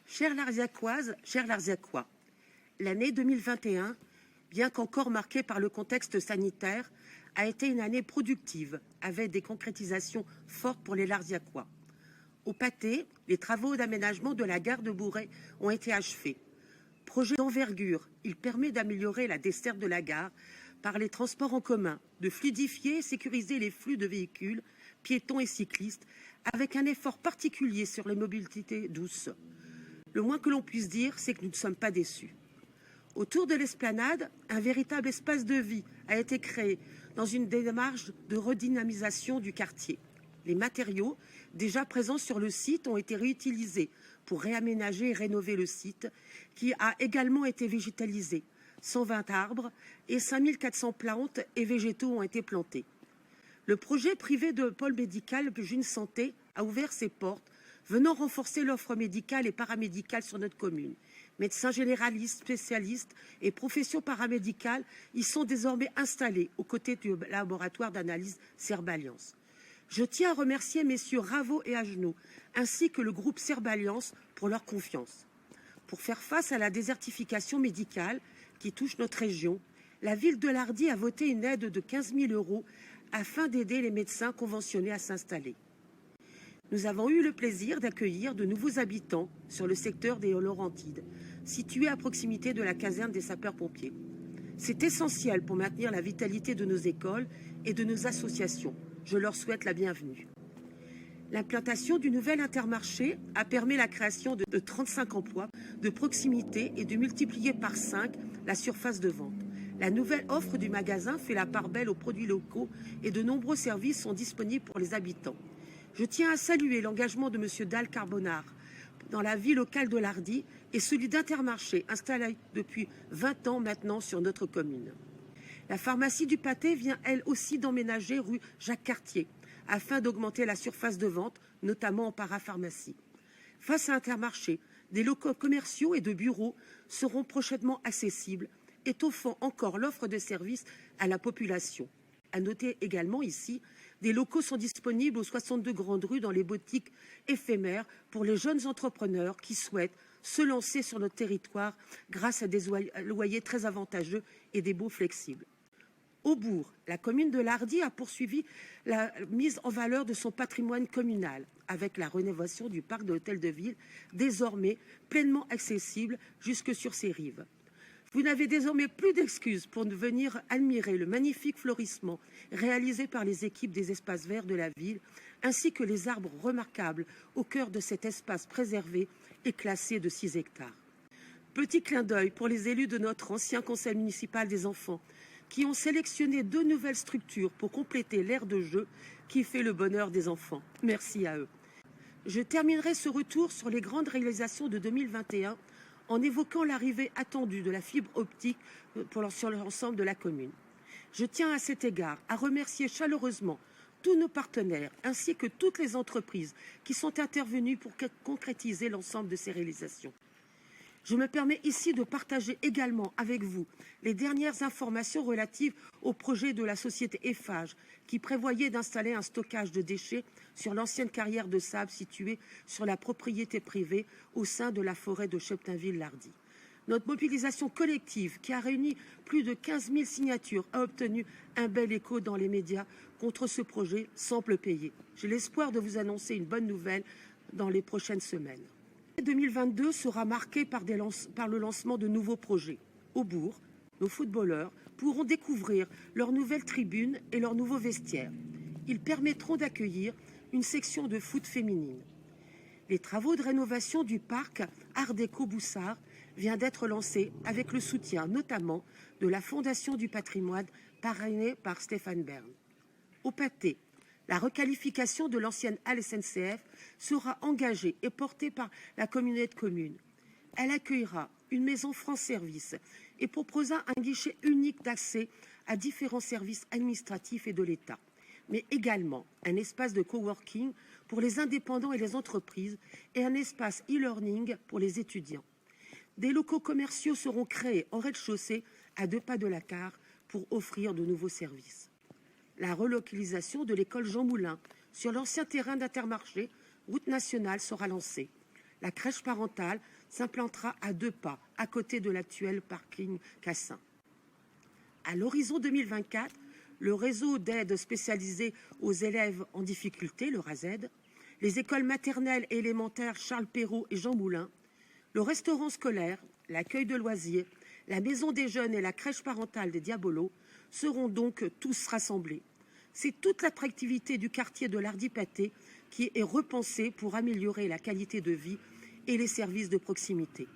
Chères Larzacoises, chers Larzacois, l'année 2021, bien qu'encore marquée par le contexte sanitaire, a été une année productive, avec des concrétisations fortes pour les Larzacois. Au Pâté, les travaux d'aménagement de la gare de Bourret ont été achevés. Projet d'envergure, il permet d'améliorer la desserte de la gare par les transports en commun, de fluidifier et sécuriser les flux de véhicules, piétons et cyclistes, avec un effort particulier sur les mobilités douces. Le moins que l'on puisse dire, c'est que nous ne sommes pas déçus. Autour de l'esplanade, un véritable espace de vie a été créé dans une démarche de redynamisation du quartier. Les matériaux déjà présents sur le site ont été réutilisés pour réaménager et rénover le site, qui a également été végétalisé. 120 arbres et 5400 plantes et végétaux ont été plantés. Le projet privé de pôle médical June Santé a ouvert ses portes, venant renforcer l'offre médicale et paramédicale sur notre commune. Médecins généralistes, spécialistes et professions paramédicales y sont désormais installés aux côtés du laboratoire d'analyse Cerballiance. Je tiens à remercier messieurs Raveau et Agenot, ainsi que le groupe Cerballiance pour leur confiance. Pour faire face à la désertification médicale qui touche notre région, la ville de Lardy a voté une aide de 15 000 € afin d'aider les médecins conventionnés à s'installer. Nous avons eu le plaisir d'accueillir de nouveaux habitants sur le secteur des Laurentides, situé à proximité de la caserne des sapeurs-pompiers. C'est essentiel pour maintenir la vitalité de nos écoles et de nos associations. Je leur souhaite la bienvenue. L'implantation du nouvel Intermarché a permis la création de 35 emplois de proximité et de multiplier par 5 la surface de vente. La nouvelle offre du magasin fait la part belle aux produits locaux et de nombreux services sont disponibles pour les habitants. Je tiens à saluer l'engagement de M. Dal Carbonard dans la vie locale de Lardy et celui d'Intermarché, installé depuis 20 ans maintenant sur notre commune. La pharmacie du Pâté vient elle aussi d'emménager rue Jacques-Cartier afin d'augmenter la surface de vente, notamment en parapharmacie. Face à Intermarché, des locaux commerciaux et de bureaux seront prochainement accessibles, étoffant encore l'offre de services à la population. À noter également ici, des locaux sont disponibles aux 62 Grandes Rues dans les boutiques éphémères pour les jeunes entrepreneurs qui souhaitent se lancer sur notre territoire grâce à des loyers très avantageux et des baux flexibles. Au bourg, la commune de Lardy a poursuivi la mise en valeur de son patrimoine communal avec la rénovation du parc de l'hôtel de ville, désormais pleinement accessible jusque sur ses rives. Vous n'avez désormais plus d'excuses pour venir admirer le magnifique florissement réalisé par les équipes des espaces verts de la ville, ainsi que les arbres remarquables au cœur de cet espace préservé et classé de 6 hectares. Petit clin d'œil pour les élus de notre ancien conseil municipal des enfants, qui ont sélectionné 2 nouvelles structures pour compléter l'aire de jeu qui fait le bonheur des enfants. Merci à eux. Je terminerai ce retour sur les grandes réalisations de 2021 en évoquant l'arrivée attendue de la fibre optique sur l'ensemble de la commune. Je tiens à cet égard à remercier chaleureusement tous nos partenaires ainsi que toutes les entreprises qui sont intervenues pour concrétiser l'ensemble de ces réalisations. Je me permets ici de partager également avec vous les dernières informations relatives au projet de la société Eiffage qui prévoyait d'installer un stockage de déchets sur l'ancienne carrière de sable située sur la propriété privée au sein de la forêt de Cheptainville-Lardy. Notre mobilisation collective, qui a réuni plus de 15 000 signatures, a obtenu un bel écho dans les médias contre ce projet, semble payer. J'ai l'espoir de vous annoncer une bonne nouvelle dans les prochaines semaines. 2022 sera marqué par le lancement de nouveaux projets. Au bourg, nos footballeurs pourront découvrir leurs nouvelles tribunes et leurs nouveaux vestiaires. Ils permettront d'accueillir une section de foot féminine. Les travaux de rénovation du parc Art Déco Boussard viennent d'être lancés avec le soutien notamment de la Fondation du patrimoine parrainée par Stéphane Bern. Au Pâté, la requalification de l'ancienne halle SNCF sera engagée et portée par la communauté de communes. Elle accueillera une maison France Service et proposera un guichet unique d'accès à différents services administratifs et de l'État, mais également un espace de coworking pour les indépendants et les entreprises et un espace e-learning pour les étudiants. Des locaux commerciaux seront créés en rez-de-chaussée à 2 pas de la gare pour offrir de nouveaux services. La relocalisation de l'école Jean Moulin sur l'ancien terrain d'Intermarché, route nationale, sera lancée. La crèche parentale s'implantera à 2 pas, à côté de l'actuel parking Cassin. À l'horizon 2024, le réseau d'aide spécialisée aux élèves en difficulté, le RASED, les écoles maternelles et élémentaires Charles Perrault et Jean Moulin, le restaurant scolaire, l'accueil de loisirs, la maison des jeunes et la crèche parentale des Diabolos seront donc tous rassemblés. C'est toute l'attractivité du quartier de l'Hardy-Pathé qui est repensée pour améliorer la qualité de vie et les services de proximité.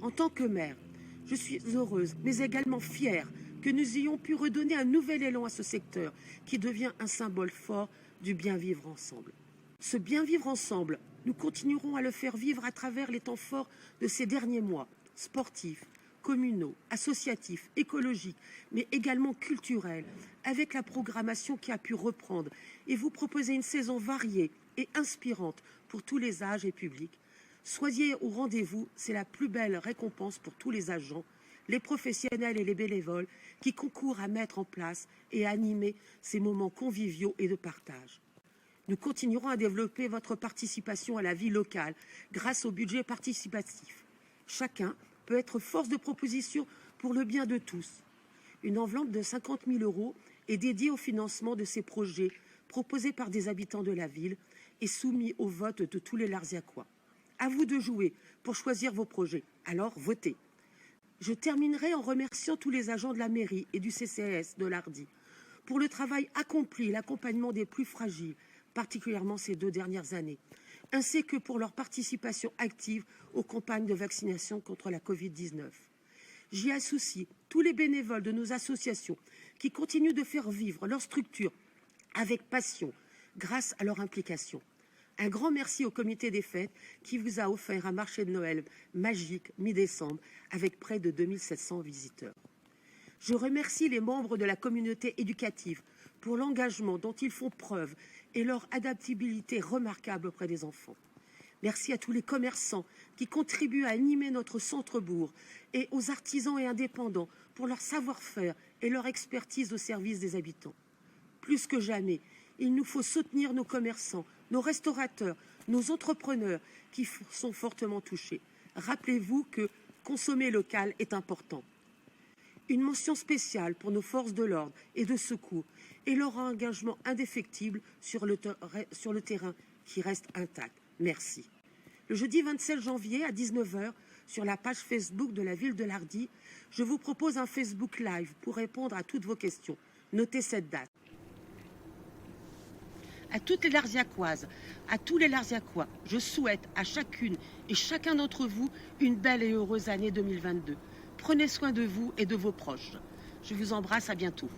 En tant que maire, je suis heureuse, mais également fière que nous ayons pu redonner un nouvel élan à ce secteur qui devient un symbole fort du bien vivre ensemble. Ce bien vivre ensemble, nous continuerons à le faire vivre à travers les temps forts de ces derniers mois, sportifs, communaux, associatifs, écologiques, mais également culturels, avec la programmation qui a pu reprendre et vous proposer une saison variée et inspirante pour tous les âges et publics. Soyez au rendez-vous, c'est la plus belle récompense pour tous les agents, les professionnels et les bénévoles qui concourent à mettre en place et à animer ces moments conviviaux et de partage. Nous continuerons à développer votre participation à la vie locale grâce au budget participatif. Chacun peut être force de proposition pour le bien de tous. Une enveloppe de 50 000 € est dédiée au financement de ces projets proposés par des habitants de la ville et soumis au vote de tous les Larziacois. À vous de jouer pour choisir vos projets. Alors, votez. Je terminerai en remerciant tous les agents de la mairie et du CCAS de l'Hardy pour le travail accompli et l'accompagnement des plus fragiles, particulièrement ces 2 dernières années, ainsi que pour leur participation active aux campagnes de vaccination contre la Covid-19. J'y associe tous les bénévoles de nos associations qui continuent de faire vivre leur structure avec passion grâce à leur implication. Un grand merci au comité des fêtes qui vous a offert un marché de Noël magique mi-décembre avec près de 2700 visiteurs. Je remercie les membres de la communauté éducative pour l'engagement dont ils font preuve et leur adaptabilité remarquable auprès des enfants. Merci à tous les commerçants qui contribuent à animer notre centre-bourg et aux artisans et indépendants pour leur savoir-faire et leur expertise au service des habitants. Plus que jamais, il nous faut soutenir nos commerçants, nos restaurateurs, nos entrepreneurs qui sont fortement touchés. Rappelez-vous que consommer local est important. Une mention spéciale pour nos forces de l'ordre et de secours et leur engagement indéfectible sur le terrain qui reste intact. Merci. Le jeudi 27 janvier à 19 h, sur la page Facebook de la ville de l'Hardy, je vous propose un Facebook Live pour répondre à toutes vos questions. Notez cette date. À toutes les Larziacoises, à tous les Larziacois, je souhaite à chacune et chacun d'entre vous une belle et heureuse année 2022. Prenez soin de vous et de vos proches. Je vous embrasse, à bientôt.